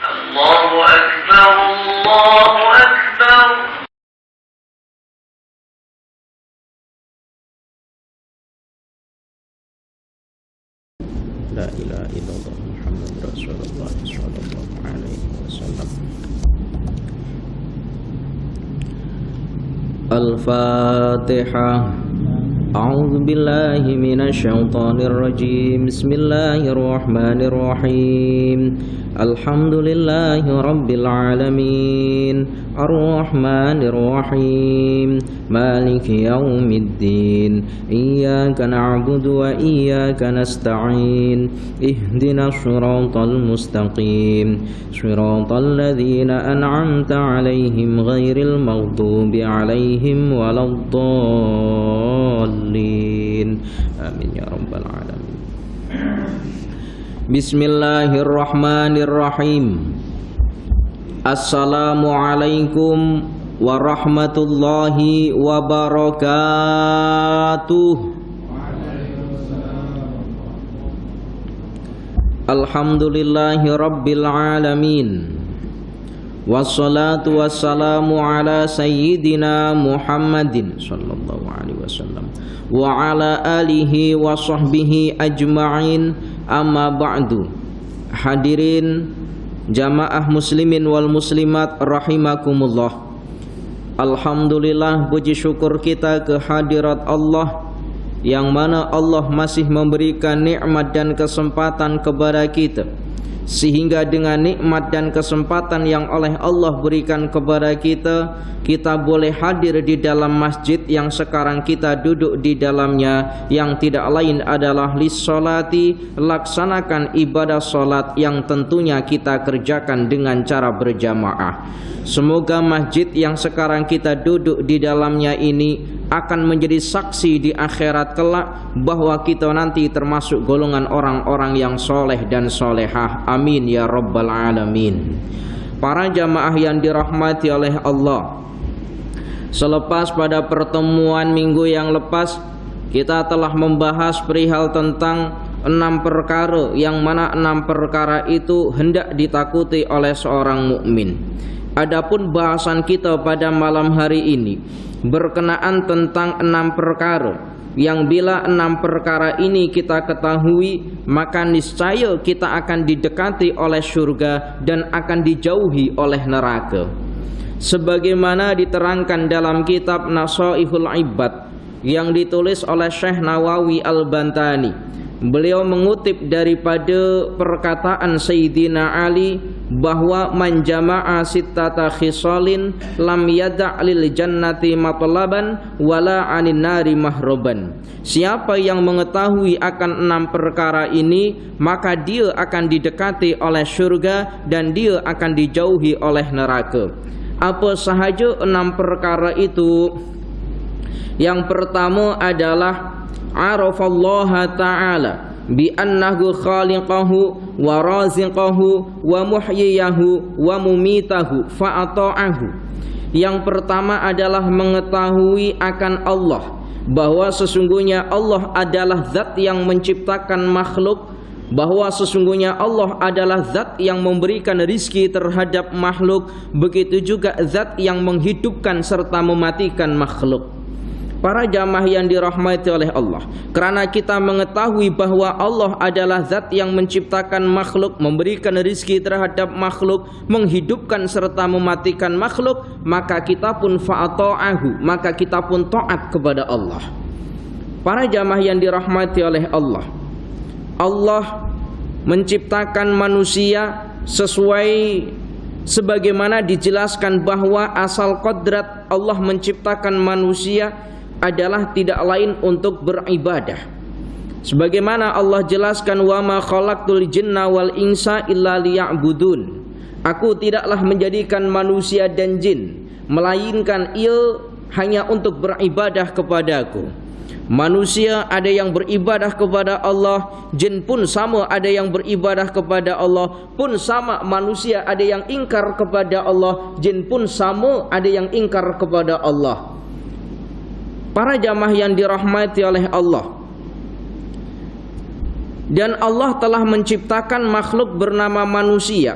الله أكبر الله أكبر. لا إله إلا الله محمد رسول الله صلى الله عليه وسلم. الفاتحة. أعوذ بالله من الشيطان الرجيم. بسم الله الرحمن الرحيم. الحمد لله رب العالمين الرحمن الرحيم مالك يوم الدين إياك نعبد وإياك نستعين اهدنا الصراط المستقيم صراط الذين أنعمت عليهم غير المغضوب عليهم ولا الضالين آمين يا رب العالمين. Bismillahirrahmanirrahim. Assalamualaikum warahmatullahi wabarakatuh. Alhamdulillahi rabbil alamin. Wassalatu wassalamu ala sayyidina Muhammadin sallallahu alaihi wasallam wa ala alihi wa sahbihi ajma'in. Amma ba'du. Hadirin jamaah muslimin wal muslimat rahimakumullah. Alhamdulillah, puji syukur kita kehadirat Allah, yang mana Allah masih memberikan nikmat dan kesempatan kepada kita, sehingga dengan nikmat dan kesempatan yang oleh Allah berikan kepada kita, kita boleh hadir di dalam masjid yang sekarang kita duduk di dalamnya, yang tidak lain adalah lissolati, laksanakan ibadah solat yang tentunya kita kerjakan dengan cara berjamaah. Semoga masjid yang sekarang kita duduk di dalamnya ini akan menjadi saksi di akhirat kelak bahwa kita nanti termasuk golongan orang-orang yang soleh dan solehah. Amin ya rabbal alamin. Para jamaah yang dirahmati oleh Allah, selepas pada pertemuan minggu yang lepas kita telah membahas perihal tentang 6 perkara, yang mana 6 perkara itu hendak ditakuti oleh seorang mukmin. Adapun bahasan kita pada malam hari ini berkenaan tentang 6 perkara yang bila 6 perkara ini kita ketahui, maka niscaya kita akan didekati oleh surga dan akan dijauhi oleh neraka. Sebagaimana diterangkan dalam kitab Nasaihul Ibad yang ditulis oleh Syekh Nawawi Al-Bantani. Beliau mengutip daripada perkataan Sayyidina Ali bahwa man jama'a sittata khisalin lam yada' lil jannati matlaban wala 'anin nari mahroban. Siapa yang mengetahui akan 6 perkara ini, maka dia akan didekati oleh surga dan dia akan dijauhi oleh neraka. Apa sahaja 6 perkara itu? Yang pertama adalah arafallaha ta'ala bi annahu khaliqahu wa raziqahu wa muhyiyahu wa mumitahu fa'ata'ahu. Yang pertama adalah mengetahui akan Allah, bahwa sesungguhnya Allah adalah zat yang menciptakan makhluk, bahwa sesungguhnya Allah adalah zat yang memberikan rizki terhadap makhluk, begitu juga zat yang menghidupkan serta mematikan makhluk. Para jamaah yang dirahmati oleh Allah, karena kita mengetahui bahwa Allah adalah zat yang menciptakan makhluk, memberikan rizki terhadap makhluk, menghidupkan serta mematikan makhluk, maka kita pun fa'ata'ahu, maka kita pun taat kepada Allah. Para jamaah yang dirahmati oleh Allah, Allah menciptakan manusia sesuai sebagaimana dijelaskan bahwa asal kodrat Allah menciptakan manusia adalah tidak lain untuk beribadah. Sebagaimana Allah jelaskan, wa ma khalaqtul jinna wal insa illa liya'budun. Aku tidaklah menjadikan manusia dan jin melainkan ia hanya untuk beribadah kepadaku. Manusia ada yang beribadah kepada Allah, jin pun sama ada yang beribadah kepada Allah, pun sama manusia ada yang ingkar kepada Allah, jin pun sama ada yang ingkar kepada Allah. Para jamaah yang dirahmati oleh Allah, dan Allah telah menciptakan makhluk bernama manusia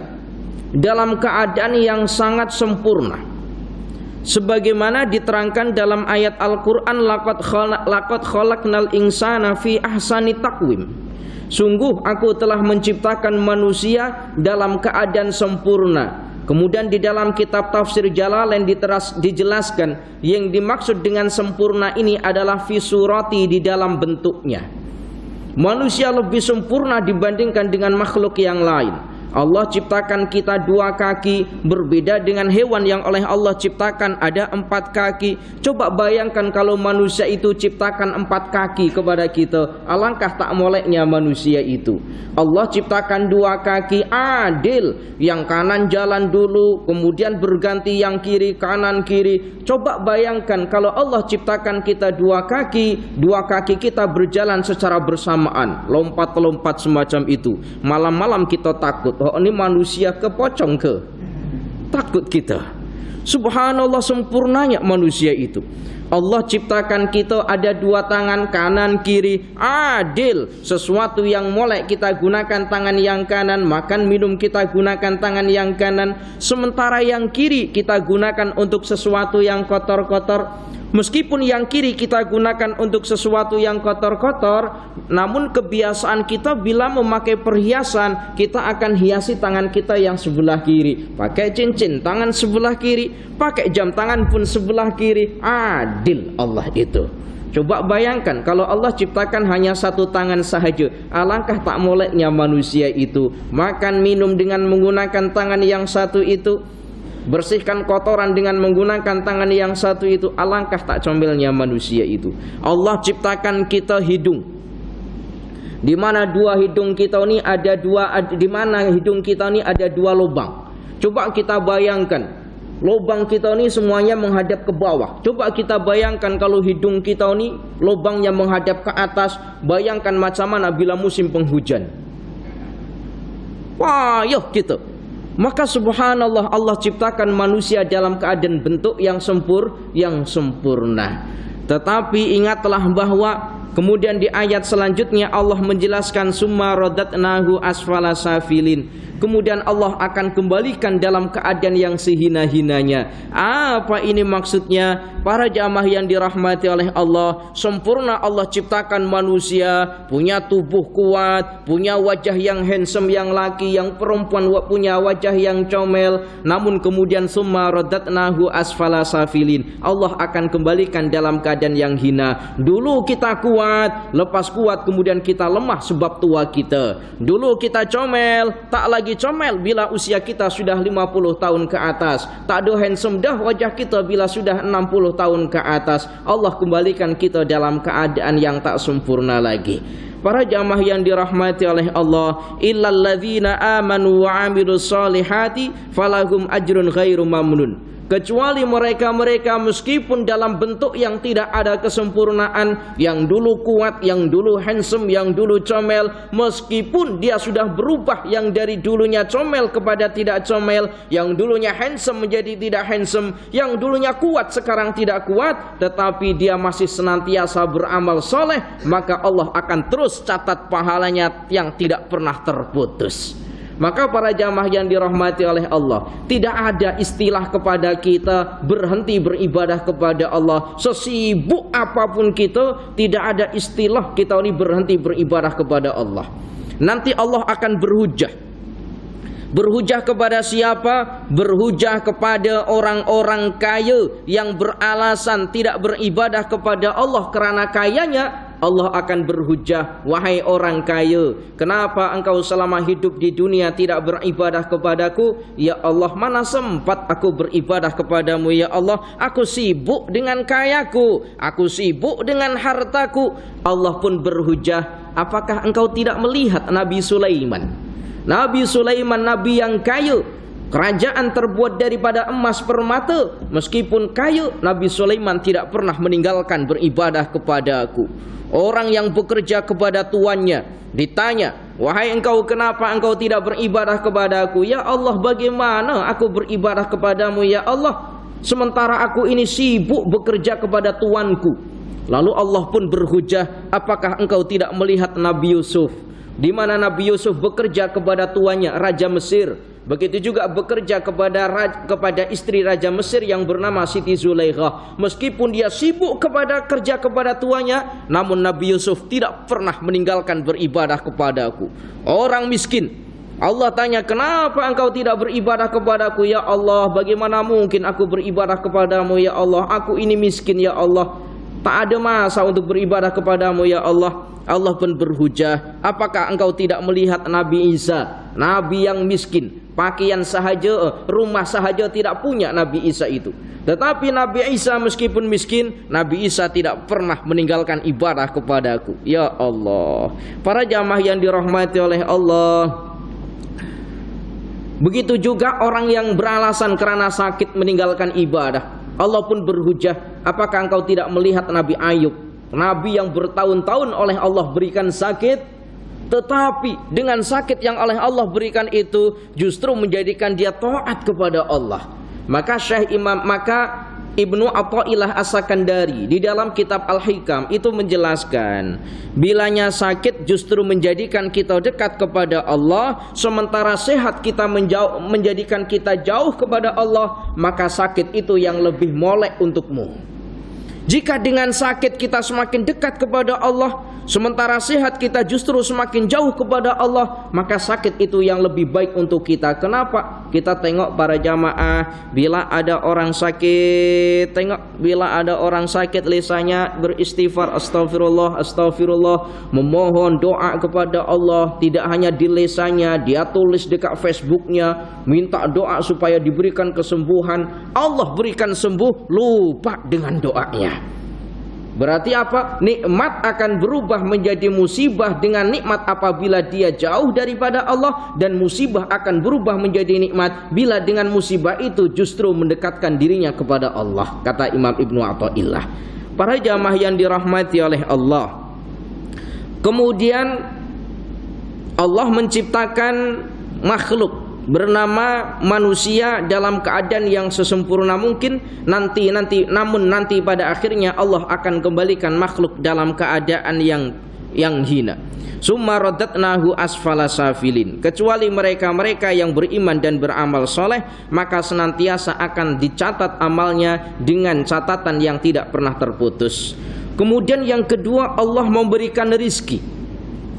dalam keadaan yang sangat sempurna, sebagaimana diterangkan dalam ayat Al-Quran, laqad khalaqnal insana fi ahsani taqwim. Sungguh aku telah menciptakan manusia dalam keadaan sempurna. Kemudian di dalam kitab tafsir Jalalain dijelaskan yang dimaksud dengan sempurna ini adalah fi surati, di dalam bentuknya. Manusia lebih sempurna dibandingkan dengan makhluk yang lain. Allah ciptakan kita 2 kaki, berbeda dengan hewan yang oleh Allah ciptakan ada 4 kaki. Coba bayangkan kalau manusia itu ciptakan 4 kaki kepada kita, alangkah tak moleknya manusia itu. Allah ciptakan 2 kaki adil, yang kanan jalan dulu, kemudian berganti yang kiri, kanan kiri. Coba bayangkan kalau Allah ciptakan kita 2 kaki kita berjalan secara bersamaan, lompat-lompat semacam itu. Malam-malam kita takut, oh ini manusia kepocong ke? Takut kita. Subhanallah sempurnanya manusia itu. Allah ciptakan kita ada 2 tangan, kanan kiri, adil. Sesuatu yang molek kita gunakan tangan yang kanan, makan minum kita gunakan tangan yang kanan, sementara yang kiri kita gunakan untuk sesuatu yang kotor-kotor. Meskipun yang kiri kita gunakan untuk sesuatu yang kotor-kotor, namun kebiasaan kita bila memakai perhiasan, kita akan hiasi tangan kita yang sebelah kiri, pakai cincin tangan sebelah kiri, pakai jam tangan pun sebelah kiri. Adil Allah itu. Coba bayangkan kalau Allah ciptakan hanya 1 tangan sahaja, alangkah tak moleknya manusia itu. Makan minum dengan menggunakan tangan yang satu itu, bersihkan kotoran dengan menggunakan tangan yang satu itu, alangkah tak comelnya manusia itu. Allah ciptakan kita hidung, di mana 2 hidung kita ini ada 2, di mana hidung kita ini ada 2 lubang. Coba kita bayangkan, lubang kita ini semuanya menghadap ke bawah. Coba kita bayangkan kalau hidung kita ini lubangnya menghadap ke atas. Bayangkan macam mana bila musim penghujan. Wah, yuk gitu. Maka subhanallah, Allah ciptakan manusia dalam keadaan bentuk yang sempurna. Tetapi ingatlah bahwa kemudian di ayat selanjutnya Allah menjelaskan summa radatnahu asfala safilin. Kemudian Allah akan kembalikan dalam keadaan yang sehina-hinanya. Apa ini maksudnya? Para jamaah yang dirahmati oleh Allah, sempurna Allah ciptakan manusia, punya tubuh kuat, punya wajah yang handsome, yang laki, yang perempuan punya wajah yang comel. Namun kemudian summa radatnahu asfala safilin, Allah akan kembalikan dalam keadaan yang hina. Dulu kita kuat, lepas kuat kemudian kita lemah sebab tua kita. Dulu kita comel, tak lagi comel bila usia kita sudah 50 tahun ke atas. Tak ada handsome dah wajah kita bila sudah 60 tahun ke atas. Allah kembalikan kita dalam keadaan yang tak sempurna lagi. Para jamaah yang dirahmati oleh Allah, illal ladzina amanu wa amilus solihati falahum ajrun ghairu mamnun. Kecuali mereka-mereka meskipun dalam bentuk yang tidak ada kesempurnaan, yang dulu kuat, yang dulu handsome, yang dulu comel, meskipun dia sudah berubah yang dari dulunya comel kepada tidak comel, yang dulunya handsome menjadi tidak handsome, yang dulunya kuat sekarang tidak kuat, tetapi dia masih senantiasa beramal soleh, maka Allah akan terus catat pahalanya yang tidak pernah terputus. Maka para jamaah yang dirahmati oleh Allah, tidak ada istilah kepada kita berhenti beribadah kepada Allah. Sesibuk apapun kita, tidak ada istilah kita ini berhenti beribadah kepada Allah. Nanti Allah akan berhujah. Berhujah kepada siapa? Berhujah kepada orang-orang kaya yang beralasan tidak beribadah kepada Allah karena kayanya. Allah akan berhujah, wahai orang kaya, kenapa engkau selama hidup di dunia tidak beribadah kepadaku? Ya Allah, mana sempat aku beribadah kepadamu ya Allah. Aku sibuk dengan kayaku, aku sibuk dengan hartaku. Allah pun berhujah, apakah engkau tidak melihat Nabi Sulaiman? Nabi Sulaiman, nabi yang kaya, kerajaan terbuat daripada emas permata. Meskipun kaya, Nabi Sulaiman tidak pernah meninggalkan beribadah kepadaku. Orang yang bekerja kepada tuannya ditanya, wahai engkau, kenapa engkau tidak beribadah kepadaku? Ya Allah, bagaimana aku beribadah kepadamu ya Allah, sementara aku ini sibuk bekerja kepada tuanku. Lalu Allah pun berhujah, apakah engkau tidak melihat Nabi Yusuf? Di mana Nabi Yusuf bekerja kepada tuannya, Raja Mesir. Begitu juga bekerja kepada istri Raja Mesir yang bernama Siti Zulaikha. Meskipun dia sibuk kerja kepada tuanya, namun Nabi Yusuf tidak pernah meninggalkan beribadah kepadaku. Orang miskin, Allah tanya, kenapa engkau tidak beribadah kepadaku ya Allah? Bagaimana mungkin aku beribadah kepadamu ya Allah? Aku ini miskin ya Allah, tak ada masa untuk beribadah kepadamu ya Allah. Allah pun berhujah, apakah engkau tidak melihat Nabi Isa, Nabi yang miskin, pakaian sahaja, rumah sahaja tidak punya Nabi Isa itu. Tetapi Nabi Isa meskipun miskin, Nabi Isa tidak pernah meninggalkan ibadah kepadaku. Ya Allah, para jamaah yang dirahmati oleh Allah, begitu juga orang yang beralasan karena sakit meninggalkan ibadah. Allah pun berhujah, apakah engkau tidak melihat Nabi Ayub, Nabi yang bertahun-tahun oleh Allah berikan sakit, tetapi dengan sakit yang oleh Allah berikan itu justru menjadikan dia taat kepada Allah. Maka Ibnu Athaillah As-Sakandari di dalam kitab Al-Hikam itu menjelaskan, bilanya sakit justru menjadikan kita dekat kepada Allah, sementara sehat kita menjadikan kita jauh kepada Allah, maka sakit itu yang lebih molek untukmu. Jika dengan sakit kita semakin dekat kepada Allah, sementara sehat kita justru semakin jauh kepada Allah, maka sakit itu yang lebih baik untuk kita. Kenapa? Kita tengok para jamaah, bila ada orang sakit, lisannya beristighfar, astagfirullah, astagfirullah, memohon doa kepada Allah. Tidak hanya di lisannya, dia tulis dekat Facebooknya, minta doa supaya diberikan kesembuhan. Allah berikan sembuh, lupa dengan doanya. Berarti apa? Nikmat akan berubah menjadi musibah dengan nikmat apabila dia jauh daripada Allah, dan musibah akan berubah menjadi nikmat bila dengan musibah itu justru mendekatkan dirinya kepada Allah, kata Imam Ibnu Athaillah. Para jamaah yang dirahmati oleh Allah, kemudian Allah menciptakan makhluk bernama manusia dalam keadaan yang sesempurna mungkin. Namun nanti pada akhirnya Allah akan kembalikan makhluk dalam keadaan yang hina. Summa raddatnahu asfala safilin, kecuali mereka yang beriman dan beramal soleh, maka senantiasa akan dicatat amalnya dengan catatan yang tidak pernah terputus. Kemudian yang kedua, Allah memberikan rizki.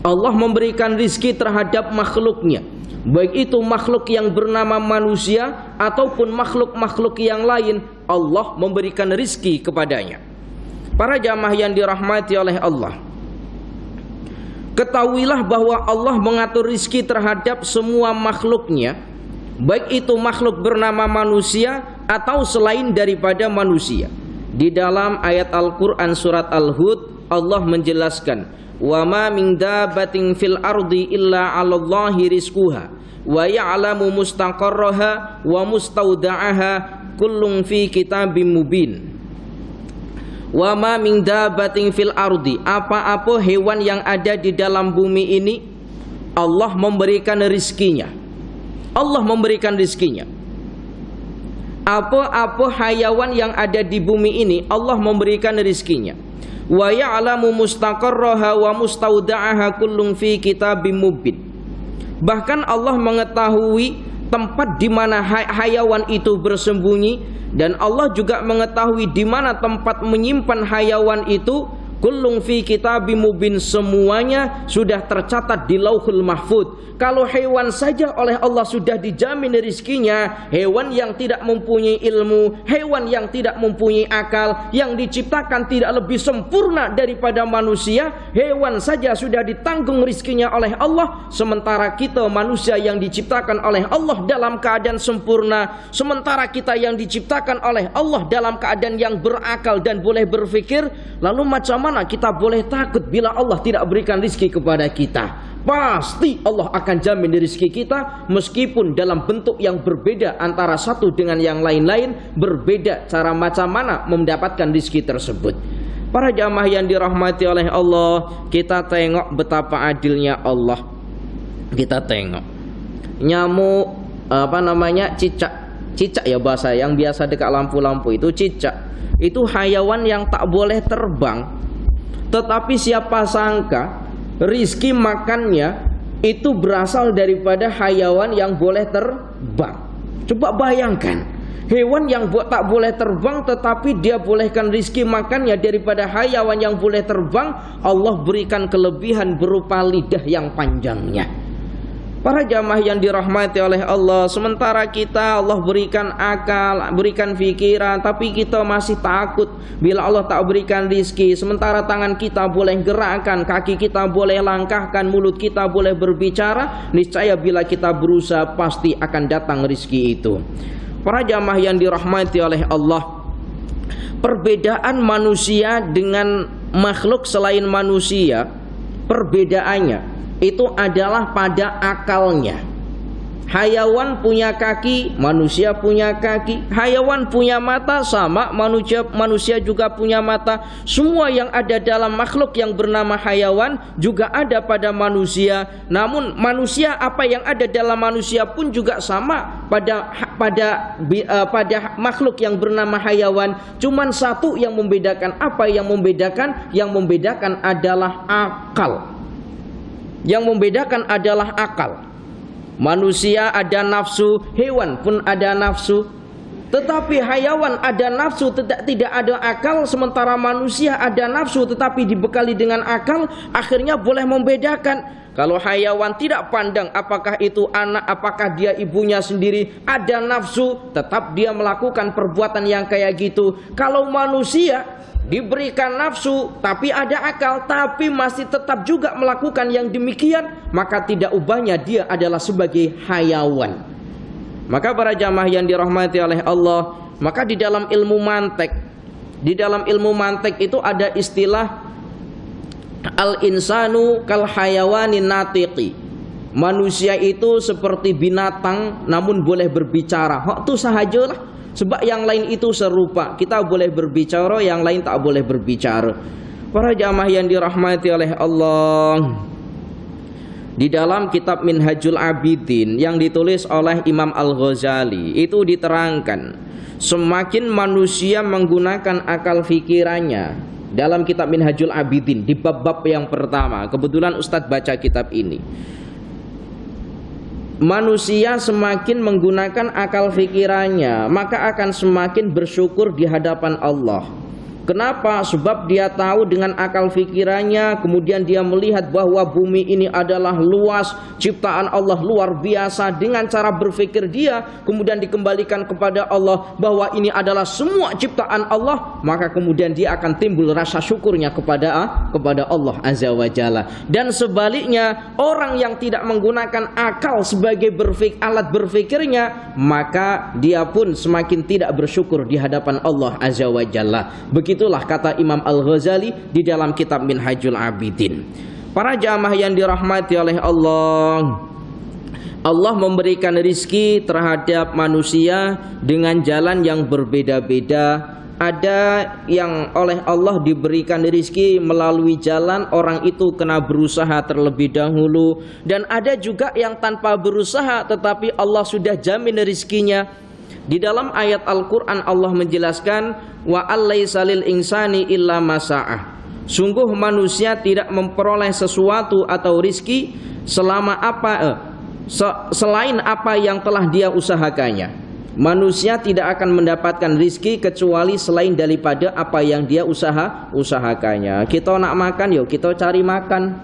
Allah memberikan rizki terhadap makhluknya, baik itu makhluk yang bernama manusia ataupun makhluk-makhluk yang lain. Allah memberikan rizki kepadanya. Para jamaah yang dirahmati oleh Allah, ketahuilah bahwa Allah mengatur rizki terhadap semua makhluknya, baik itu makhluk bernama manusia atau selain daripada manusia. Di dalam ayat Al-Quran surat Al-Hud, Allah menjelaskan, wa ma min dabbatin fil ardi illa 'alallahi rizquha wa ya'lamu mustaqarraha wa mustauda'aha kullun fi kitabim mubin. Wa ma min dabbatin fil ardi, apa-apa hewan yang ada di dalam bumi ini Allah memberikan rizkinya. Allah memberikan rizkinya. Apa-apa hayawan yang ada di bumi ini Allah memberikan rizkinya. Wa ya'lamu mustaqarraha wa mustauda'aha kullun fi kitabim mubin. Bahkan Allah mengetahui tempat di mana hayawan itu bersembunyi, dan Allah juga mengetahui di mana tempat menyimpan hayawan itu. Kullun fi kitabim mubin, semuanya sudah tercatat di Lauhul Mahfuz. Kalau hewan saja oleh Allah sudah dijamin rizkinya, hewan yang tidak mempunyai ilmu, hewan yang tidak mempunyai akal, yang diciptakan tidak lebih sempurna daripada manusia, hewan saja sudah ditanggung rizkinya oleh Allah. Sementara kita manusia yang diciptakan oleh Allah dalam keadaan sempurna, sementara kita yang diciptakan oleh Allah dalam keadaan yang berakal dan boleh berfikir, lalu macam mana kita boleh takut bila Allah tidak berikan rizki kepada kita? Pasti Allah akan jamin rizki kita, meskipun dalam bentuk yang berbeda antara satu dengan yang lain-lain, berbeda cara macam mana mendapatkan rizki tersebut. Para jamaah yang dirahmati oleh Allah, kita tengok betapa adilnya Allah. Kita tengok nyamuk, cicak ya bahasa yang biasa dekat lampu-lampu itu, cicak itu hayawan yang tak boleh terbang. Tetapi siapa sangka rizki makannya itu berasal daripada hayawan yang boleh terbang. Coba bayangkan, hewan yang tak boleh terbang tetapi dia bolehkan rizki makannya daripada hayawan yang boleh terbang. Allah berikan kelebihan berupa lidah yang panjangnya. Para jamaah yang dirahmati oleh Allah, sementara kita Allah berikan akal, berikan pikiran, tapi kita masih takut bila Allah tak berikan rizki. Sementara tangan kita boleh gerakkan, kaki kita boleh langkahkan, mulut kita boleh berbicara, niscaya bila kita berusaha pasti akan datang rizki itu. Para jamaah yang dirahmati oleh Allah, perbedaan manusia dengan makhluk selain manusia, perbedaannya itu adalah pada akalnya. Hayawan punya kaki, manusia punya kaki. Hayawan punya mata, sama manusia juga punya mata. Semua yang ada dalam makhluk yang bernama hayawan juga ada pada manusia. Namun manusia, apa yang ada dalam manusia pun juga sama pada makhluk yang bernama hayawan. Cuman satu yang membedakan. Apa yang membedakan? Yang membedakan adalah akal. Yang membedakan adalah akal. Manusia ada nafsu, hewan pun ada nafsu. Tetapi hayawan ada nafsu, tidak ada akal. Sementara manusia ada nafsu tetapi dibekali dengan akal. Akhirnya boleh membedakan. Kalau hayawan tidak pandang apakah itu anak, apakah dia ibunya sendiri, ada nafsu, tetap dia melakukan perbuatan yang kayak gitu. Kalau manusia diberikan nafsu tapi ada akal, tapi masih tetap juga melakukan yang demikian, maka tidak ubahnya dia adalah sebagai hayawan. Maka para jamaah yang dirahmati oleh Allah, maka di dalam ilmu mantek itu ada istilah al-insanu kal hayawanin natiqi. Manusia itu seperti binatang namun boleh berbicara. Itu sahajalah. Sebab yang lain itu serupa. Kita boleh berbicara, yang lain tak boleh berbicara. Para jamaah yang dirahmati oleh Allah, di dalam kitab Minhajul Abidin yang ditulis oleh Imam Al-Ghazali, itu diterangkan semakin manusia menggunakan akal fikirannya. Dalam kitab Minhajul Abidin di bab-bab yang pertama, kebetulan Ustadz baca kitab ini, manusia semakin menggunakan akal fikirannya, maka akan semakin bersyukur di hadapan Allah. Kenapa? Sebab dia tahu dengan akal fikirannya, kemudian dia melihat bahwa bumi ini adalah luas, ciptaan Allah luar biasa. Dengan cara berpikir dia kemudian dikembalikan kepada Allah bahwa ini adalah semua ciptaan Allah, maka kemudian dia akan timbul rasa syukurnya kepada Allah Azza wa Jalla. Dan sebaliknya, orang yang tidak menggunakan akal sebagai alat berpikirnya, maka dia pun semakin tidak bersyukur di hadapan Allah Azza wa Jalla. Begitulah kata Imam Al-Ghazali di dalam kitab Minhajul Abidin. Para jamaah yang dirahmati oleh Allah, Allah memberikan rizki terhadap manusia dengan jalan yang berbeda-beda. Ada yang oleh Allah diberikan rizki melalui jalan orang itu kena berusaha terlebih dahulu. Dan ada juga yang tanpa berusaha tetapi Allah sudah jamin rizkinya. Di dalam ayat Al-Quran Allah menjelaskan, wa allaisa lil insani illa masa'ah. Sungguh manusia tidak memperoleh sesuatu atau rizki selain apa yang telah dia usahakannya. Manusia tidak akan mendapatkan rizki kecuali selain daripada apa yang dia usahakannya. Kita nak makan, yuk kita cari makan.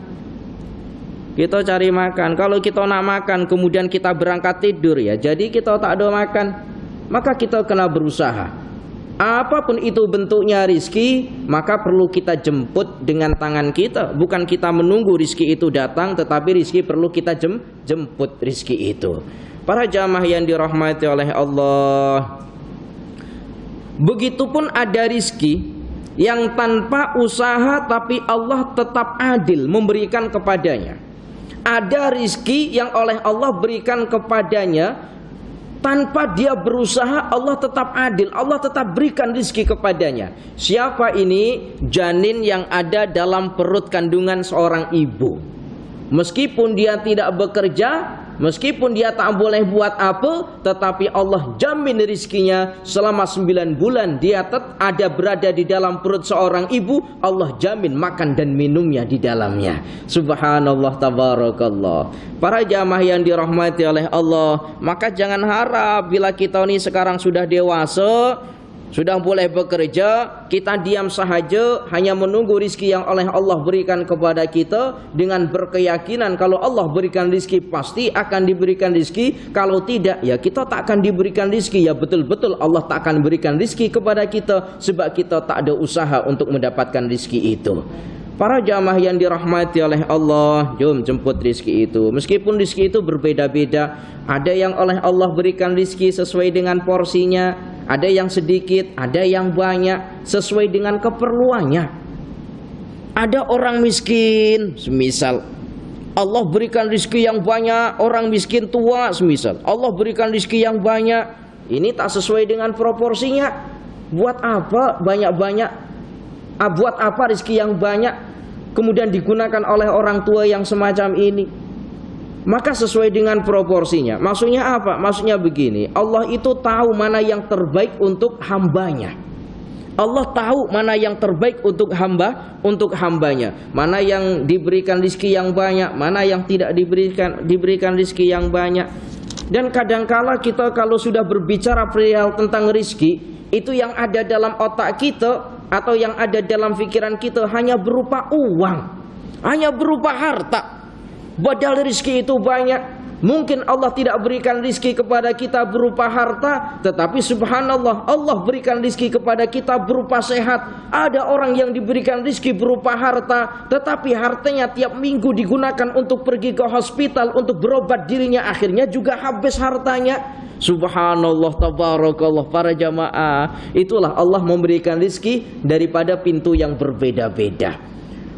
Kita cari makan. Kalau kita nak makan kemudian kita berangkat tidur, ya jadi kita tak ada makan, maka kita kena berusaha. Apapun itu bentuknya rizki, maka perlu kita jemput dengan tangan kita. Bukan kita menunggu rizki itu datang, tetapi rizki perlu kita jemput rizki itu. Para jamaah yang dirahmati oleh Allah, begitupun ada rizki yang tanpa usaha tapi Allah tetap adil memberikan kepadanya. Ada rizki yang oleh Allah berikan kepadanya tanpa dia berusaha, Allah tetap adil, Allah tetap berikan rizki kepadanya. Siapa ini? Janin yang ada dalam perut kandungan seorang ibu. Meskipun dia tidak bekerja, meskipun dia tak boleh buat apa, tetapi Allah jamin rizkinya selama 9 bulan dia ada berada di dalam perut seorang ibu. Allah jamin makan dan minumnya di dalamnya. Subhanallah, tabarakallah. Para jamaah yang dirahmati oleh Allah, maka jangan harap bila kita ini sekarang sudah dewasa, sudah boleh bekerja, kita diam sahaja hanya menunggu rizki yang oleh Allah berikan kepada kita dengan berkeyakinan kalau Allah berikan rizki pasti akan diberikan rizki, kalau tidak ya kita tak akan diberikan rizki. Ya betul-betul Allah tak akan berikan rizki kepada kita sebab kita tak ada usaha untuk mendapatkan rizki itu. Para jamaah yang dirahmati oleh Allah, jom jemput rizki itu. Meskipun rizki itu berbeda-beda, ada yang oleh Allah berikan rizki sesuai dengan porsinya, ada yang sedikit, ada yang banyak, sesuai dengan keperluannya. Ada orang miskin, semisal Allah berikan rizki yang banyak, orang miskin tua, semisal Allah berikan rizki yang banyak, ini tak sesuai dengan proporsinya. Buat apa banyak-banyak? Buat apa rizki yang banyak kemudian digunakan oleh orang tua yang semacam ini? Maka sesuai dengan proporsinya. Maksudnya apa? Maksudnya begini, Allah itu tahu mana yang terbaik untuk hambanya. Allah tahu mana yang terbaik untuk hambanya. Mana yang diberikan rizki yang banyak, mana yang tidak diberikan rizki yang banyak. Dan kadangkala kita kalau sudah berbicara perihal tentang rizki, itu yang ada dalam otak kita atau yang ada dalam pikiran kita hanya berupa uang, hanya berupa harta. Padahal rizki itu banyak. Mungkin Allah tidak berikan rizki kepada kita berupa harta, tetapi subhanallah Allah berikan rizki kepada kita berupa sehat. Ada orang yang diberikan rizki berupa harta, tetapi hartanya tiap minggu digunakan untuk pergi ke hospital untuk berobat dirinya, akhirnya juga habis hartanya. Subhanallah, tabarakallah. Para jamaah, itulah Allah memberikan rizki daripada pintu yang berbeda-beda.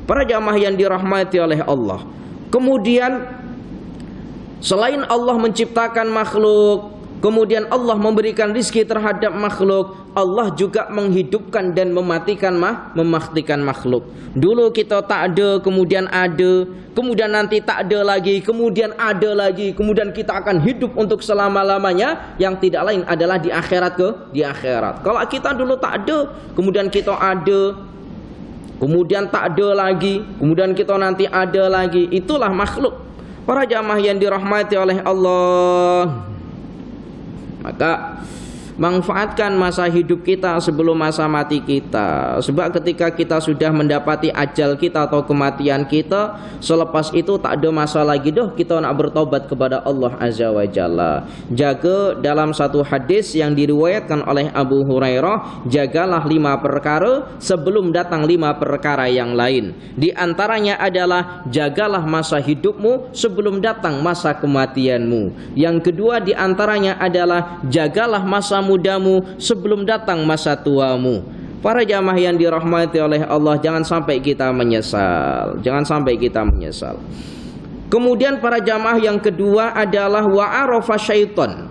Para jamaah yang dirahmati oleh Allah, kemudian selain Allah menciptakan makhluk, kemudian Allah memberikan rizki terhadap makhluk, Allah juga menghidupkan dan mematikan makhluk. Dulu kita tak ada, kemudian ada, kemudian nanti tak ada lagi, kemudian ada lagi, kemudian kita akan hidup untuk selama-lamanya, yang tidak lain adalah di akhirat di akhirat. Kalau kita dulu tak ada, kemudian kita ada, kemudian tak ada lagi, kemudian kita nanti ada lagi, itulah makhluk. Para jamaah yang dirahmati oleh Allah, maka manfaatkan masa hidup kita sebelum masa mati kita. Sebab ketika kita sudah mendapati ajal kita atau kematian kita, selepas itu tak ada masa lagi dah kita nak bertobat kepada Allah Azza wa Jalla. Jaga, dalam satu hadis yang diriwayatkan oleh Abu Hurairah, jagalah 5 perkara sebelum datang 5 perkara yang lain. Di antaranya adalah jagalah masa hidupmu sebelum datang masa kematianmu. Yang kedua di antaranya adalah jagalah masa mudamu sebelum datang masa tuamu. Para jamaah yang dirahmati oleh Allah, jangan sampai kita menyesal. Jangan sampai kita menyesal. Kemudian para jamaah yang kedua adalah wa'arafa syaitan.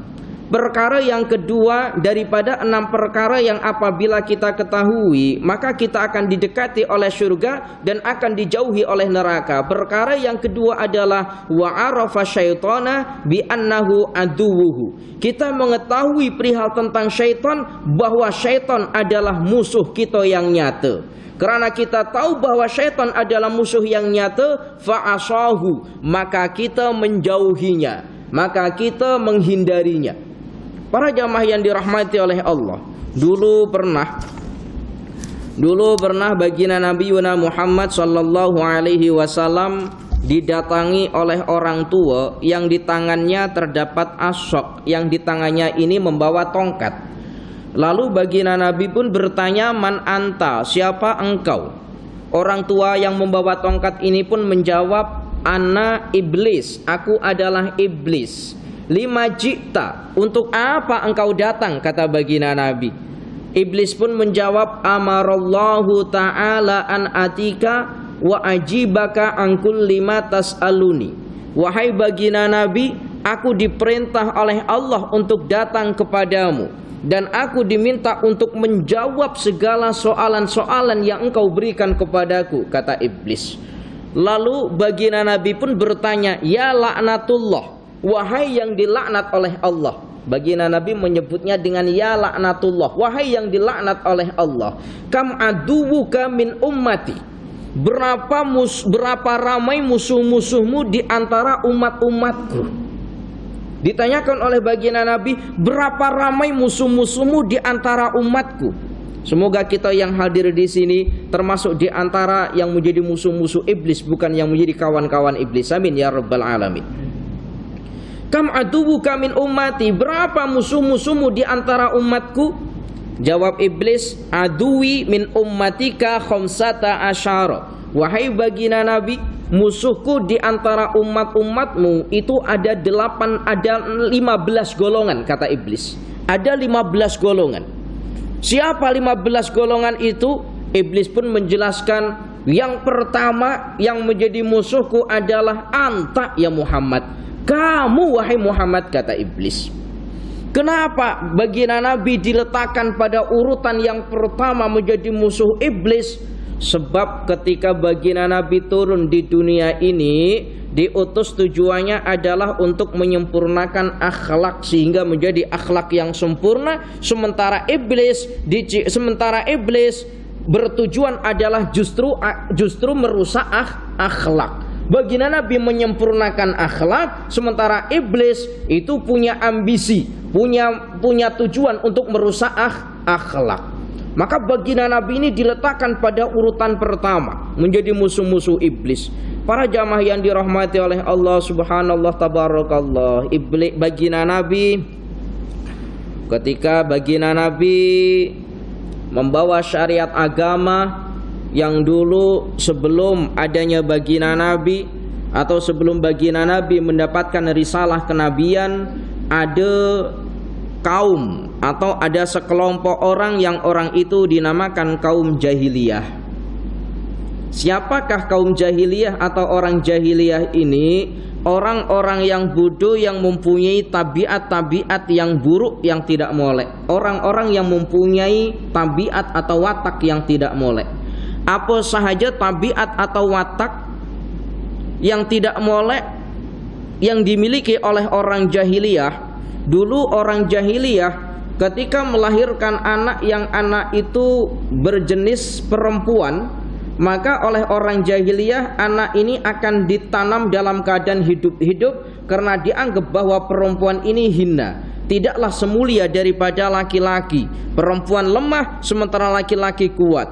Perkara yang kedua daripada 6 perkara yang apabila kita ketahui, maka kita akan didekati oleh surga dan akan dijauhi oleh neraka. Perkara yang kedua adalah wa'arafa syaitana bi annahu aduwuhu. Kita mengetahui perihal tentang syaitan, bahwa syaitan adalah musuh kita yang nyata. Kerana kita tahu bahwa syaitan adalah musuh yang nyata, fa'asahu, maka kita menjauhinya, maka kita menghindarinya. Para jamaah yang dirahmati oleh Allah, dulu pernah baginda Nabi Muhammad sallallahu alaihi wasallam didatangi oleh orang tua yang di tangannya terdapat asok, yang di tangannya ini membawa tongkat. Lalu baginda Nabi pun bertanya, man anta, siapa engkau? Orang tua yang membawa tongkat ini pun menjawab, ana iblis, aku adalah iblis. Lima jikta, untuk apa engkau datang? Kata baginda Nabi. Iblis pun menjawab, amarallahu ta'ala an atika wa ajibaka angkul lima tas'aluni. Wahai baginda Nabi, aku diperintah oleh Allah untuk datang kepadamu, dan aku diminta untuk menjawab segala soalan-soalan yang engkau berikan kepadaku, kata iblis. Lalu baginda Nabi pun bertanya, ya laknatullah, wahai yang dilaknat oleh Allah. Baginda Nabi menyebutnya dengan ya laknatullah, wahai yang dilaknat oleh Allah. Kam aduwuka min ummati, berapa ramai musuh-musuhmu di antara umat-umatku. Ditanyakan oleh baginda Nabi, berapa ramai musuh-musuhmu di antara umatku. Semoga kita yang hadir di sini termasuk di antara yang menjadi musuh-musuh iblis, bukan yang menjadi kawan-kawan iblis. Amin ya rabbal alamin. Kam aduwuka min ummati, berapa musuh-musuhmu di antara umatku? Jawab iblis, aduwi min ummatika khamsata asyara. Wahai baginda Nabi, musuhku di antara umat-umatmu itu ada 15 golongan, kata iblis. Ada 15 golongan. Siapa 15 golongan itu? Iblis pun menjelaskan, yang pertama yang menjadi musuhku adalah anta ya Muhammad. Kamu wahai Muhammad, kata iblis. Kenapa baginda Nabi diletakkan pada urutan yang pertama menjadi musuh iblis? Sebab ketika baginda Nabi turun di dunia ini, diutus tujuannya adalah untuk menyempurnakan akhlak sehingga menjadi akhlak yang sempurna. Sementara iblis bertujuan adalah justru merusak akhlak. Baginda Nabi menyempurnakan akhlak, sementara iblis itu punya ambisi, punya tujuan untuk merusak akhlak. Maka baginda Nabi ini diletakkan pada urutan pertama menjadi musuh-musuh iblis. Para jamaah yang dirahmati oleh Allah subhanallah tabarakallah, baginda Nabi, ketika baginda Nabi membawa syariat agama yang dulu sebelum adanya baginda Nabi atau sebelum baginda Nabi mendapatkan risalah kenabian, ada kaum atau ada sekelompok orang yang orang itu dinamakan kaum jahiliyah. Siapakah kaum jahiliyah atau orang jahiliyah ini? Orang-orang yang bodoh yang mempunyai tabiat-tabiat yang buruk yang tidak molek. Orang-orang yang mempunyai tabiat atau watak yang tidak molek. Apa sahaja tabiat atau watak yang tidak molek yang dimiliki oleh orang jahiliyah. Dulu orang jahiliyah ketika melahirkan anak yang anak itu berjenis perempuan, maka oleh orang jahiliyah anak ini akan ditanam dalam keadaan hidup-hidup karena dianggap bahwa perempuan ini hina, tidaklah semulia daripada laki-laki. Perempuan lemah sementara laki-laki kuat.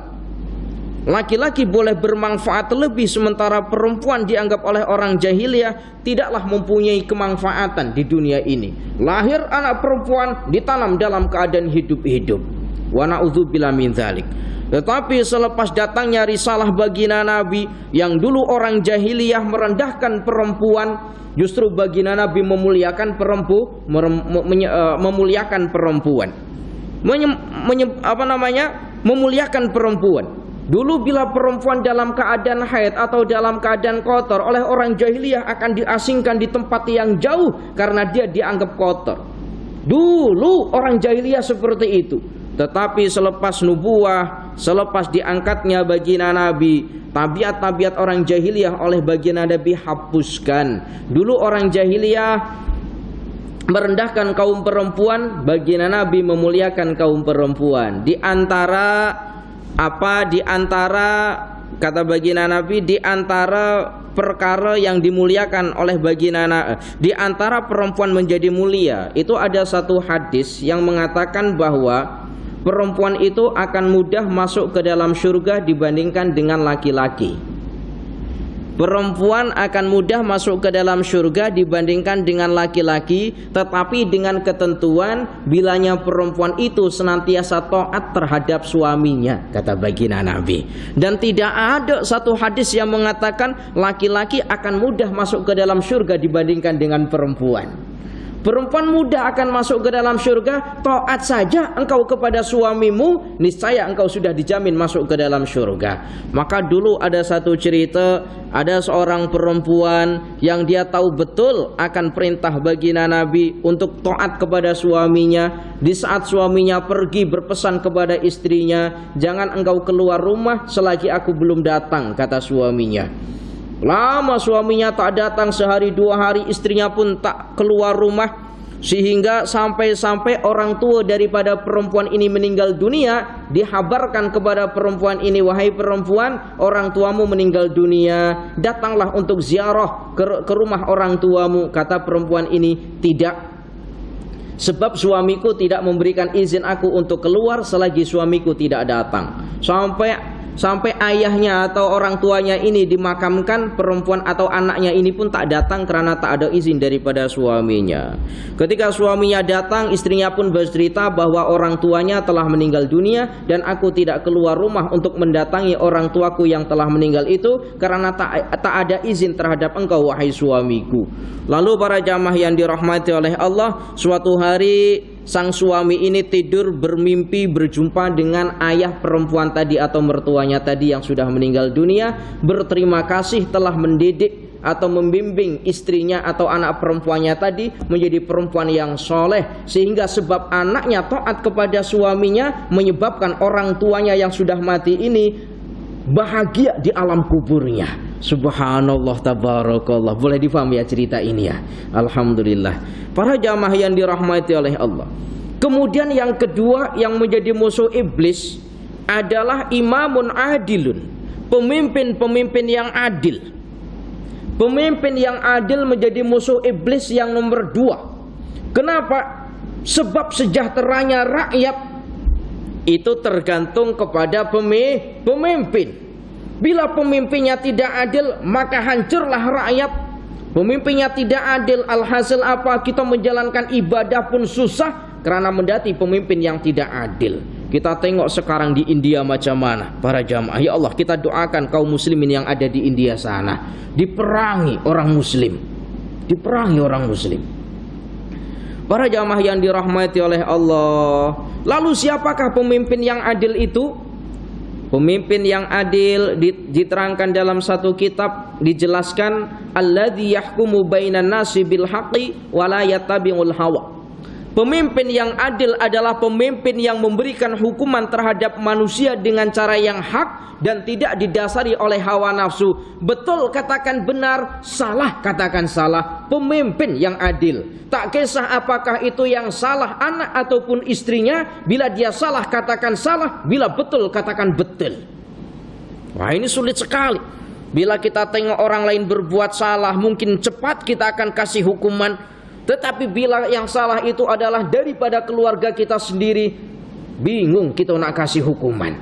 Laki-laki boleh bermanfaat lebih, sementara perempuan dianggap oleh orang jahiliyah tidaklah mempunyai kemanfaatan di dunia ini. Lahir anak perempuan ditanam dalam keadaan hidup-hidup. Wa na'udzubillah min dzalik. Tetapi selepas datangnya risalah baginda Nabi, yang dulu orang jahiliyah merendahkan perempuan, justru baginda Nabi memuliakan memuliakan perempuan. Dulu bila perempuan dalam keadaan haid atau dalam keadaan kotor, oleh orang jahiliyah akan diasingkan di tempat yang jauh karena dia dianggap kotor. Dulu orang jahiliyah seperti itu. Tetapi selepas nubuwah, selepas diangkatnya baginda Nabi, tabiat-tabiat orang jahiliyah oleh baginda Nabi hapuskan. Dulu orang jahiliyah merendahkan kaum perempuan, baginda Nabi memuliakan kaum perempuan. Di antara kata baginda Nabi, di antara perkara yang dimuliakan oleh baginda Nabi, di antara perempuan menjadi mulia, itu ada satu hadis yang mengatakan bahwa perempuan itu akan mudah masuk ke dalam surga dibandingkan dengan laki-laki. Perempuan akan mudah masuk ke dalam surga dibandingkan dengan laki-laki, tetapi dengan ketentuan bilanya perempuan itu senantiasa taat terhadap suaminya, kata baginda Nabi. Dan tidak ada satu hadis yang mengatakan laki-laki akan mudah masuk ke dalam surga dibandingkan dengan perempuan. Perempuan mudah akan masuk ke dalam surga, taat saja engkau kepada suamimu, niscaya engkau sudah dijamin masuk ke dalam surga. Maka dulu ada satu cerita, ada seorang perempuan yang dia tahu betul akan perintah baginda Nabi untuk taat kepada suaminya. Di saat suaminya pergi berpesan kepada istrinya, jangan engkau keluar rumah selagi aku belum datang, kata suaminya. Lama suaminya tak datang, sehari dua hari, istrinya pun tak keluar rumah, sehingga sampai-sampai orang tua daripada perempuan ini meninggal dunia. Dihabarkan kepada perempuan ini, wahai perempuan, orang tuamu meninggal dunia, datanglah untuk ziarah ke rumah orang tuamu. Kata perempuan ini, tidak, sebab suamiku tidak memberikan izin aku untuk keluar selagi suamiku tidak datang. Sampai ayahnya atau orang tuanya ini dimakamkan, perempuan atau anaknya ini pun tak datang karena tak ada izin daripada suaminya. Ketika suaminya datang, istrinya pun bercerita bahwa orang tuanya telah meninggal dunia dan aku tidak keluar rumah untuk mendatangi orang tuaku yang telah meninggal itu karena tak ada izin terhadap engkau, wahai suamiku. Lalu para jamaah yang dirahmati oleh Allah, suatu hari sang suami ini tidur bermimpi berjumpa dengan ayah perempuan tadi atau mertuanya tadi yang sudah meninggal dunia, berterima kasih telah mendidik atau membimbing istrinya atau anak perempuannya tadi menjadi perempuan yang soleh, sehingga sebab anaknya taat kepada suaminya menyebabkan orang tuanya yang sudah mati ini bahagia di alam kuburnya. Subhanallah, tabarakallah. Boleh difahami ya cerita ini ya. Alhamdulillah. Para jamaah yang dirahmati oleh Allah. Kemudian yang kedua yang menjadi musuh iblis adalah imamun adilun, pemimpin-pemimpin yang adil. Pemimpin yang adil menjadi musuh iblis yang nomor dua. Kenapa? Sebab sejahteranya rakyat itu tergantung kepada pemimpin. Bila pemimpinnya tidak adil, maka hancurlah rakyat. Pemimpinnya tidak adil, alhasil apa? Kita menjalankan ibadah pun susah karena mendati pemimpin yang tidak adil. Kita tengok sekarang di India macam mana, para jamaah. Ya Allah, kita doakan kaum muslimin yang ada di India sana diperangi orang muslim. Diperangi orang muslim. Para jamaah yang dirahmati oleh Allah. Lalu siapakah pemimpin yang adil itu? Pemimpin yang adil diterangkan dalam satu kitab, dijelaskan alladzi yahkumu bainan nasi bil haqqi wa la yattabi'ul hawa. Pemimpin yang adil adalah pemimpin yang memberikan hukuman terhadap manusia dengan cara yang hak dan tidak didasari oleh hawa nafsu. Betul katakan benar, salah katakan salah. Pemimpin yang adil, tak kisah apakah itu yang salah anak ataupun istrinya. Bila dia salah katakan salah, bila betul katakan betul. Wah, ini sulit sekali. Bila kita tengok orang lain berbuat salah, mungkin cepat kita akan kasih hukuman. Tetapi bila yang salah itu adalah daripada keluarga kita sendiri, bingung kita nak kasih hukuman.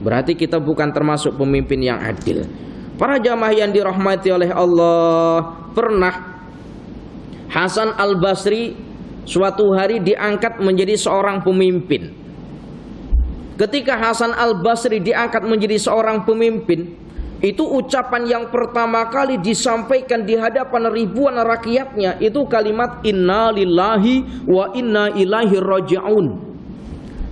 Berarti kita bukan termasuk pemimpin yang adil. Para jamaah yang dirahmati oleh Allah, pernah Hasan Al-Basri suatu hari diangkat menjadi seorang pemimpin. Ketika Hasan Al-Basri diangkat menjadi seorang pemimpin, itu ucapan yang pertama kali disampaikan di hadapan ribuan rakyatnya itu kalimat inna lillahi wa inna ilaihi raji'un.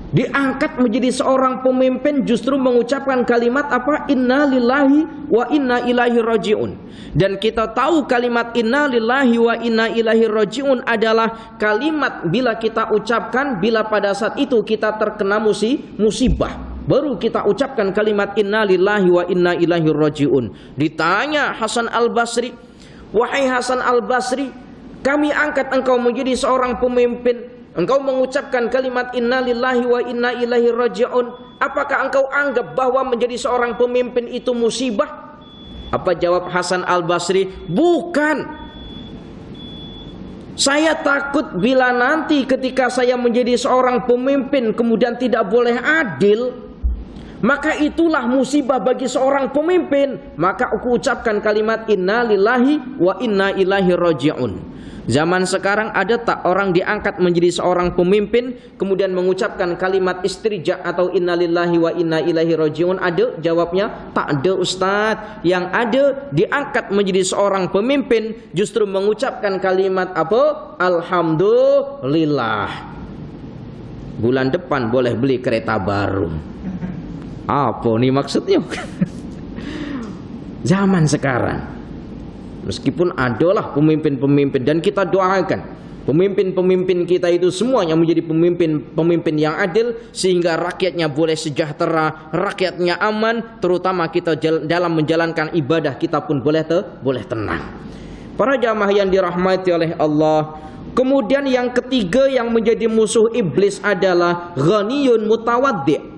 Diangkat menjadi seorang pemimpin justru mengucapkan kalimat apa? Inna lillahi wa inna ilaihi raji'un. Dan kita tahu kalimat inna lillahi wa inna ilaihi raji'un adalah kalimat bila kita ucapkan bila pada saat itu kita terkena musibah, baru kita ucapkan kalimat inna lillahi wa inna ilaihi raji'un. Ditanya Hasan Al-Basri, wahai Hasan Al-Basri, kami angkat engkau menjadi seorang pemimpin, engkau mengucapkan kalimat inna lillahi wa inna ilaihi raji'un, apakah engkau anggap bahwa menjadi seorang pemimpin itu musibah? Apa jawab Hasan Al-Basri? Bukan. Saya takut bila nanti ketika saya menjadi seorang pemimpin kemudian tidak boleh adil, maka itulah musibah bagi seorang pemimpin. Maka aku ucapkan kalimat inna lillahi wa inna ilaihi raji'un. Zaman sekarang ada tak orang diangkat menjadi seorang pemimpin kemudian mengucapkan kalimat istirja atau inna lillahi wa inna ilaihi raji'un? Ada? Jawabnya tak ada, Ustaz. Yang ada diangkat menjadi seorang pemimpin justru mengucapkan kalimat apa? Alhamdulillah. Bulan depan boleh beli kereta baru. Apa nih maksudnya? Zaman sekarang, meskipun adalah pemimpin-pemimpin dan kita doakan Pemimpin-pemimpin kita itu semuanya menjadi pemimpin yang adil, sehingga rakyatnya boleh sejahtera, rakyatnya aman, terutama kita dalam menjalankan ibadah kita pun boleh tenang. Para jamaah yang dirahmati oleh Allah. Kemudian yang ketiga yang menjadi musuh iblis adalah ghaniyun mutawaddi'.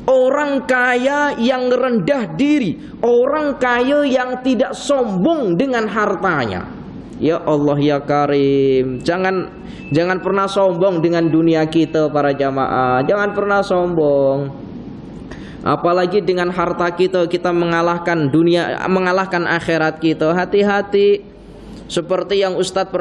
Orang kaya yang rendah diri, orang kaya yang tidak sombong dengan hartanya. Ya Allah ya Karim, jangan pernah sombong dengan dunia kita para jamaah. Jangan pernah sombong. Apalagi dengan harta kita mengalahkan dunia, mengalahkan akhirat kita. Hati-hati. Seperti yang Ustadz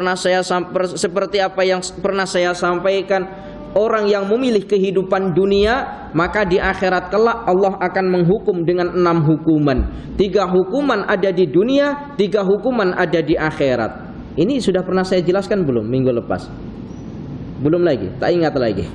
seperti apa yang pernah saya sampaikan, orang yang memilih kehidupan dunia, maka di akhirat kelak Allah akan menghukum dengan 6 hukuman. 3 hukuman ada di dunia, 3 hukuman ada di akhirat. Ini sudah pernah saya jelaskan belum minggu lepas? Belum lagi? Tak ingat lagi.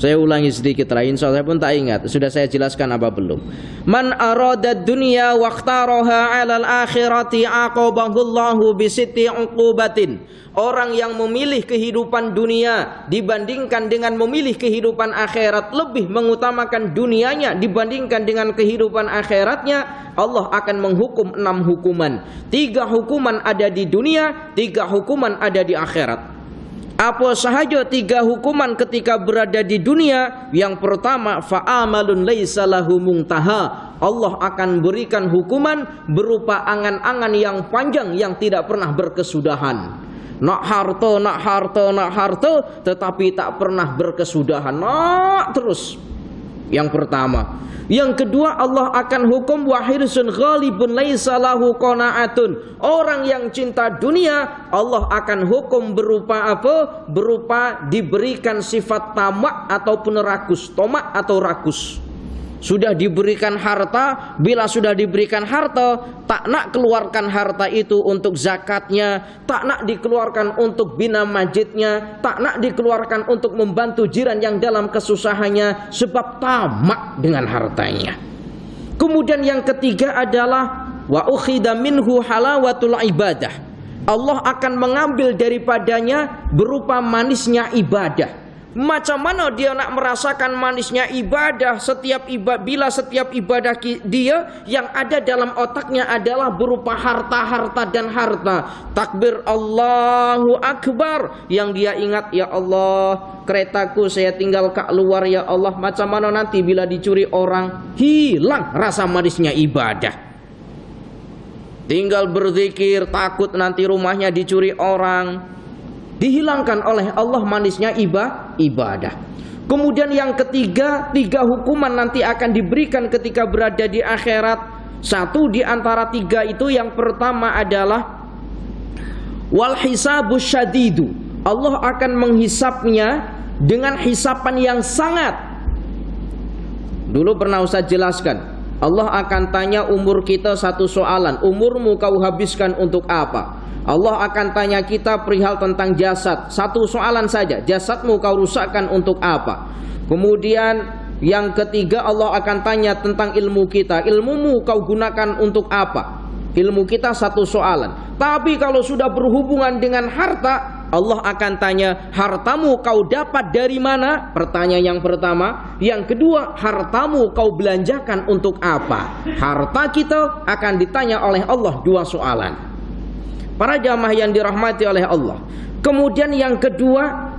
Saya ulangi sedikit lah, insya Allah pun tak ingat. Sudah saya jelaskan apa belum? Man arada dunya waqtaraha 'alal akhirati aqabahullahu bisitti 'uqubatin. Orang yang memilih kehidupan dunia dibandingkan dengan memilih kehidupan akhirat, lebih mengutamakan dunianya dibandingkan dengan kehidupan akhiratnya, Allah akan menghukum 6 hukuman. 3 hukuman ada di dunia, 3 hukuman ada di akhirat. Apa sahaja 3 hukuman ketika berada di dunia? Yang pertama, fa'amalun laisa lahu muntaha. Allah akan berikan hukuman berupa angan-angan yang panjang yang tidak pernah berkesudahan. Nak harta, tetapi tak pernah berkesudahan. Nak terus. Yang pertama. Yang kedua, Allah akan hukum wahirsun ghalibun laisa lahu qanaatun. Orang yang cinta dunia, Allah akan hukum berupa apa? Berupa diberikan sifat tamak ataupun rakus. Tomak atau rakus. Sudah diberikan harta, bila sudah diberikan harta, tak nak keluarkan harta itu untuk zakatnya, tak nak dikeluarkan untuk bina masjidnya, tak nak dikeluarkan untuk membantu jiran yang dalam kesusahannya, sebab tamak dengan hartanya. Kemudian yang ketiga adalah wa ukhida minhu halawatul ibadah. Allah akan mengambil daripadanya berupa manisnya ibadah. Macam mana dia nak merasakan manisnya ibadah bila setiap ibadah dia yang ada dalam otaknya adalah berupa harta dan harta. Takbir Allahu Akbar, yang dia ingat, ya Allah, keretaku saya tinggal kat luar, ya Allah. Macam mana nanti bila dicuri orang? Hilang rasa manisnya ibadah. Tinggal berzikir, takut nanti rumahnya dicuri orang. Dihilangkan oleh Allah manisnya ibadah. Kemudian yang ketiga, 3 hukuman nanti akan diberikan ketika berada di akhirat. 1 di antara 3 itu, yang pertama adalah wal hisabus syadidu. Allah akan menghisapnya dengan hisapan yang sangat. Dulu pernah Ustaz jelaskan, Allah akan tanya umur kita 1 soalan. Umurmu kau habiskan untuk apa? Allah akan tanya kita perihal tentang jasad. 1 soalan saja, jasadmu kau rusakkan untuk apa? Kemudian yang ketiga, Allah akan tanya tentang ilmu kita. Ilmumu kau gunakan untuk apa? Ilmu kita 1 soalan. Tapi kalau sudah berhubungan dengan harta, Allah akan tanya, hartamu kau dapat dari mana? Pertanyaan yang pertama. Yang kedua, hartamu kau belanjakan untuk apa? Harta kita akan ditanya oleh Allah 2 soalan. Para jamaah yang dirahmati oleh Allah. Kemudian yang kedua,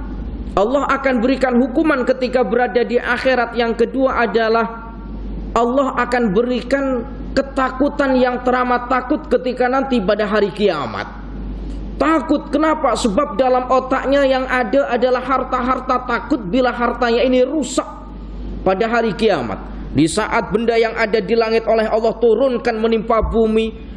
Allah akan berikan hukuman ketika berada di akhirat. Yang kedua adalah Allah akan berikan ketakutan yang teramat takut ketika nanti pada hari kiamat. Takut kenapa? Sebab dalam otaknya yang ada adalah harta-harta. Takut bila hartanya ini rusak pada hari kiamat. Di saat benda yang ada di langit oleh Allah turunkan menimpa bumi,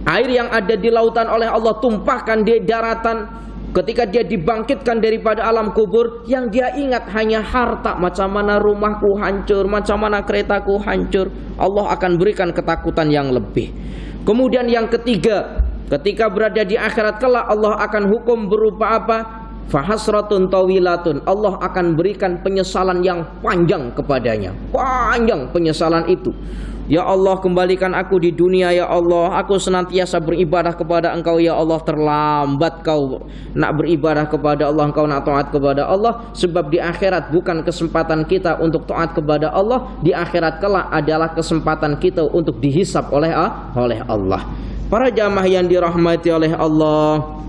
air yang ada di lautan oleh Allah tumpahkan di daratan. Ketika dia dibangkitkan daripada alam kubur, yang dia ingat hanya harta. Macam mana rumahku hancur, macam mana keretaku hancur. Allah akan berikan ketakutan yang lebih. Kemudian yang ketiga, ketika berada di akhirat kelak, Allah akan hukum berupa apa? Fahasratun tawilatun. Allah akan berikan penyesalan yang panjang kepadanya. Panjang penyesalan itu. Ya Allah, kembalikan aku di dunia ya Allah. Aku senantiasa beribadah kepada Engkau ya Allah. Terlambat kau nak beribadah kepada Allah, engkau nak taat kepada Allah. Sebab di akhirat bukan kesempatan kita untuk taat kepada Allah. Di akhirat kelak adalah kesempatan kita untuk dihisap oleh Allah. Para jamaah yang dirahmati oleh Allah.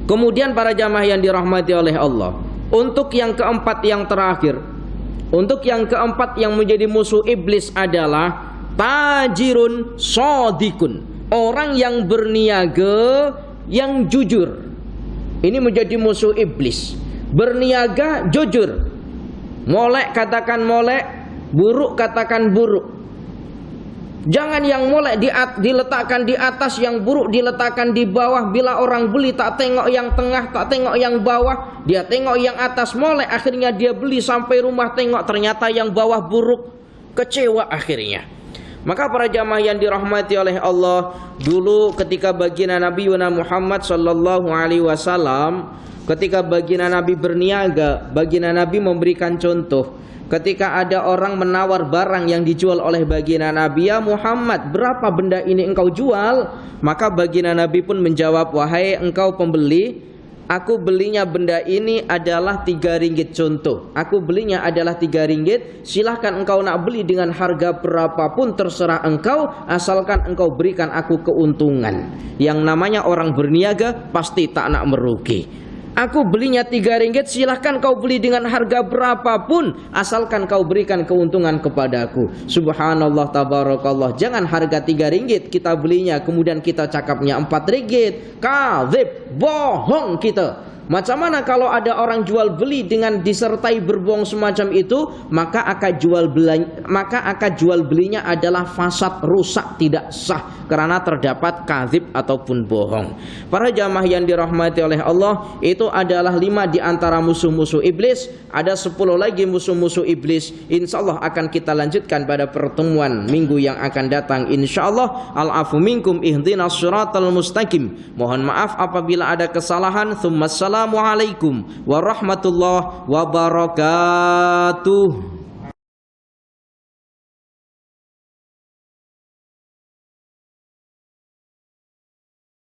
Kemudian para jamaah yang dirahmati oleh Allah, untuk yang keempat yang terakhir, untuk yang keempat yang menjadi musuh iblis adalah tajirun shadikun, orang yang berniaga yang jujur. Ini menjadi musuh iblis. Berniaga jujur. Molek katakan molek, buruk katakan buruk. Jangan yang molek diletakkan di atas, yang buruk diletakkan di bawah. Bila orang beli tak tengok yang tengah, tak tengok yang bawah, dia tengok yang atas molek. Akhirnya dia beli sampai rumah tengok ternyata yang bawah buruk. Kecewa akhirnya. Maka para jamaah yang dirahmati oleh Allah, dulu ketika baginda Nabi Muhammad sallallahu alaihi wasallam, ketika baginda Nabi berniaga, baginda Nabi memberikan contoh. Ketika ada orang menawar barang yang dijual oleh baginda Nabi, ya Muhammad, berapa benda ini engkau jual? Maka baginda Nabi pun menjawab, wahai engkau pembeli, aku belinya benda ini adalah 3 ringgit contoh. Aku belinya adalah 3 ringgit. Silahkan engkau nak beli dengan harga berapapun terserah engkau, asalkan engkau berikan aku keuntungan. Yang namanya orang berniaga pasti tak nak merugi. Aku belinya 3 ringgit, silahkan kau beli dengan harga berapapun, asalkan kau berikan keuntungan kepadaku. Subhanallah, tabarakallah. Jangan harga 3 ringgit kita belinya, kemudian kita cakapnya 4 ringgit. Kadzib, bohong kita. Macam mana kalau ada orang jual beli dengan disertai berbohong semacam itu, maka akad jual belinya adalah fasad, rusak, tidak sah, karena terdapat kadzib ataupun bohong. Para jamaah yang dirahmati oleh Allah, itu adalah 5 di antara musuh-musuh iblis. Ada 10 lagi musuh-musuh iblis. Insyaallah akan kita lanjutkan pada pertemuan minggu yang akan datang insyaallah. Al-afu minkum ihdinas siratal mustaqim. Mohon maaf apabila ada kesalahan. Assalamualaikum warahmatullahi wabarakatuh.